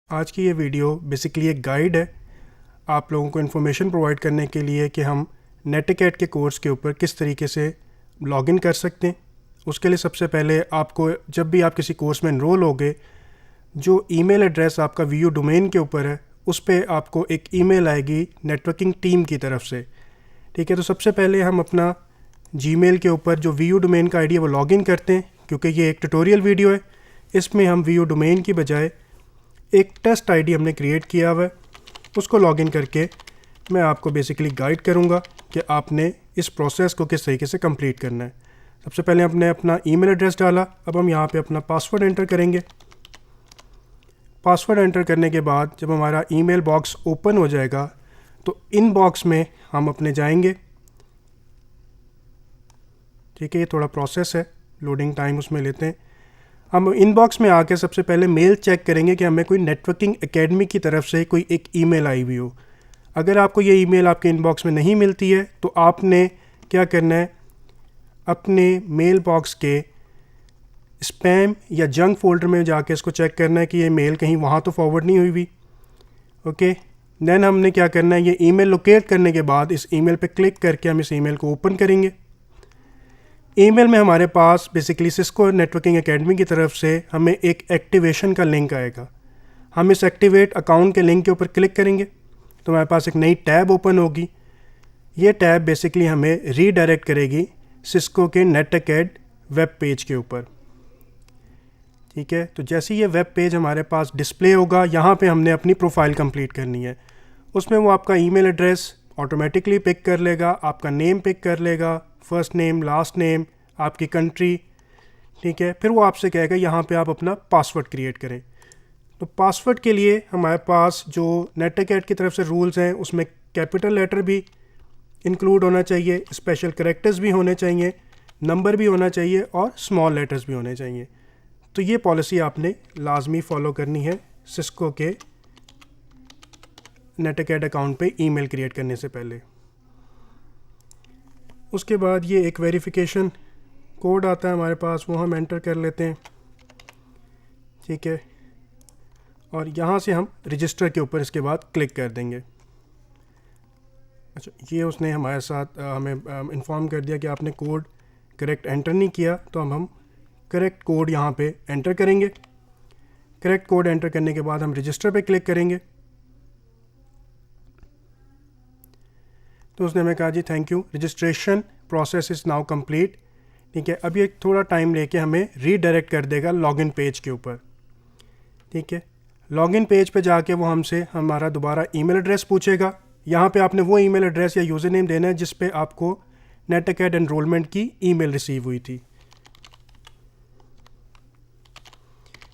आज की ये वीडियो बेसिकली एक गाइड है आप लोगों को इन्फॉर्मेशन प्रोवाइड करने के लिए कि हम नेटअकैड के कोर्स के ऊपर किस तरीके से लॉगिन कर सकते हैं। उसके लिए सबसे पहले आपको जब भी आप किसी कोर्स में एनरोल होगे, जो ईमेल एड्रेस आपका वीयू डोमेन के ऊपर है उस पर आपको एक ईमेल आएगी नेटवर्किंग टीम की तरफ से। ठीक है, तो सबसे पहले हम अपना जीमेल के ऊपर जो वीयू डोमेन का आईडी है वो लॉगिन करते हैं। क्योंकि ये एक ट्यूटोरियल वीडियो है, इसमें हम वीयू डोमेन की बजाय एक टेस्ट आईडी हमने क्रिएट किया हुआ है, उसको लॉगिन करके मैं आपको बेसिकली गाइड करूंगा कि आपने इस प्रोसेस को किस तरीके से कंप्लीट करना है। सबसे पहले हमने अपना ईमेल एड्रेस डाला, अब हम यहाँ पे अपना पासवर्ड एंटर करेंगे। पासवर्ड एंटर करने के बाद जब हमारा ईमेल बॉक्स ओपन हो जाएगा तो इन बॉक्स में हम अपने जाएंगे। ठीक है, ये थोड़ा प्रोसेस है, लोडिंग टाइम उसमें लेते हैं। हम इनबॉक्स में आके सबसे पहले मेल चेक करेंगे कि हमें कोई नेटवर्किंग एकेडमी की तरफ से कोई एक ईमेल आई हुई हो। अगर आपको ये ईमेल आपके इनबॉक्स में नहीं मिलती है तो आपने क्या करना है, अपने मेल बॉक्स के स्पैम या जंक फोल्डर में जाके इसको चेक करना है कि ये मेल कहीं वहाँ तो फॉरवर्ड नहीं हुई हुई। ओके, देन हमने क्या करना है, ये ईमेल लोकेट करने के बाद इस ईमेल पे क्लिक करके हम इस ईमेल को ओपन करेंगे। ईमेल में हमारे पास बेसिकली सिस्को नेटवर्किंग एकेडमी की तरफ से हमें एक एक्टिवेशन का लिंक आएगा। हम इस एक्टिवेट अकाउंट के लिंक के ऊपर क्लिक करेंगे तो हमारे पास एक नई टैब ओपन होगी। ये टैब बेसिकली हमें रीडायरेक्ट करेगी सिस्को के नेटअकैड वेब पेज के ऊपर। ठीक है, तो जैसे ही ये वेब पेज हमारे पास डिस्प्ले होगा, यहाँ पे हमने अपनी प्रोफाइल कंप्लीट करनी है। उसमें वो आपका ईमेल एड्रेस ऑटोमेटिकली पिक कर लेगा, आपका नेम पिक कर लेगा, फर्स्ट नेम, लास्ट नेम, आपकी कंट्री। ठीक है, फिर वो आपसे कहेगा यहाँ पे आप अपना पासवर्ड क्रिएट करें। तो पासवर्ड के लिए हमारे पास जो नेटअकैड की तरफ से रूल्स हैं उसमें कैपिटल लेटर भी इंक्लूड होना चाहिए, स्पेशल कैरेक्टर्स भी होने चाहिए, नंबर भी होना चाहिए और स्मॉल लेटर्स भी होने चाहिए। तो ये पॉलिसी आपने लाजमी फॉलो करनी है सिस्को के नेटअकैड अकाउंट पे ईमेल क्रिएट करने से पहले। उसके बाद ये एक वेरिफिकेशन कोड आता है हमारे पास, वो हम एंटर कर लेते हैं। ठीक है, और यहाँ से हम रजिस्टर के ऊपर इसके बाद क्लिक कर देंगे। अच्छा, ये उसने हमारे साथ हमें इन्फॉर्म कर दिया कि आपने कोड करेक्ट एंटर नहीं किया, तो हम करेक्ट कोड यहाँ पे एंटर करेंगे। करेक्ट कोड एंटर करने के बाद हम रजिस्टर पे क्लिक करेंगे। तो उसने हमें कहा जी thank you, registration process is now complete. ठीक है, अब ये थोड़ा टाइम लेके हमें रीडायरेक्ट कर देगा लॉगिन पेज के ऊपर। ठीक है, लॉगिन पेज पे जाके वो हमसे हमारा दोबारा ईमेल एड्रेस पूछेगा। यहाँ पे आपने वो ईमेल एड्रेस या यूज़र नेम देना है जिस पे आपको नेटअकैड एनरोलमेंट की ईमेल रिसीव हुई थी।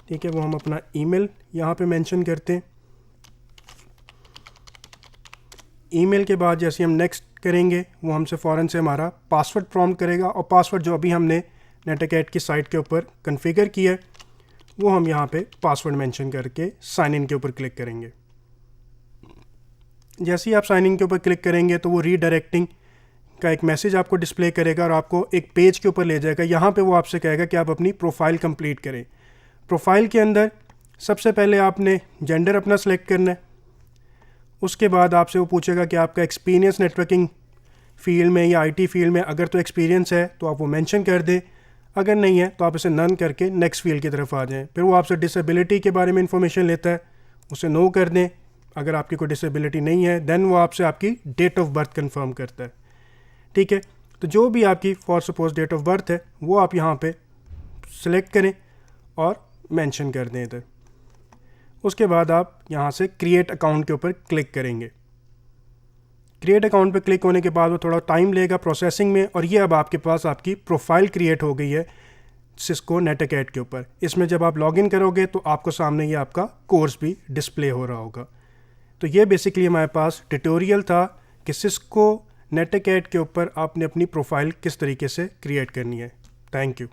ठीक है, वो हम अपना ईमेल यहाँ पे मेंशन करते हैं। ईमेल के बाद जैसे हम नेक्स्ट करेंगे वो हमसे फ़ौरन से हमारा पासवर्ड प्रॉम्प्ट करेगा, और पासवर्ड जो अभी हमने नेटअकैड की साइट के ऊपर कॉन्फ़िगर किया है वो हम यहाँ पे पासवर्ड मेंशन करके साइन इन के ऊपर क्लिक करेंगे। जैसे ही आप साइन इन के ऊपर क्लिक करेंगे तो वो रीडायरेक्टिंग का एक मैसेज आपको डिस्प्ले करेगा और आपको एक पेज के ऊपर ले जाएगा। यहाँ पे वो आपसे कहेगा कि आप अपनी प्रोफाइल कंप्लीट करें। प्रोफाइल के अंदर सबसे पहले आपने जेंडर अपना सेलेक्ट करना है। उसके बाद आपसे वो पूछेगा कि आपका एक्सपीरियंस नेटवर्किंग फील्ड में या आईटी फील्ड में अगर तो एक्सपीरियंस है तो आप वो मेंशन कर दें, अगर नहीं है तो आप इसे नन करके नेक्स्ट फील्ड की तरफ आ जाएं। फिर वो आपसे डिसेबिलिटी के बारे में इंफॉर्मेशन लेता है, उसे नो कर दें। अगर आपकी कोई डिसेबिलिटी नहीं है देन वो आपसे आपकी डेट ऑफ बर्थ कंफर्म करता है। ठीक है, तो जो भी आपकी for suppose date of birth है वो आप यहाँ पे सिलेक्ट करें और मेंशन कर दें इधर। उसके बाद आप यहाँ से क्रिएट अकाउंट के ऊपर क्लिक करेंगे। क्रिएट अकाउंट पे क्लिक होने के बाद वो थोड़ा टाइम लेगा प्रोसेसिंग में, और ये अब आपके पास आपकी प्रोफाइल क्रिएट हो गई है सिस्को नेटअकैड के ऊपर। इसमें जब आप लॉगिन करोगे तो आपको सामने ये आपका कोर्स भी डिस्प्ले हो रहा होगा। तो ये बेसिकली हमारे पास ट्यूटोरियल था कि सिस्को नेटअकैड के ऊपर आपने अपनी प्रोफाइल किस तरीके से क्रिएट करनी है। Thank you.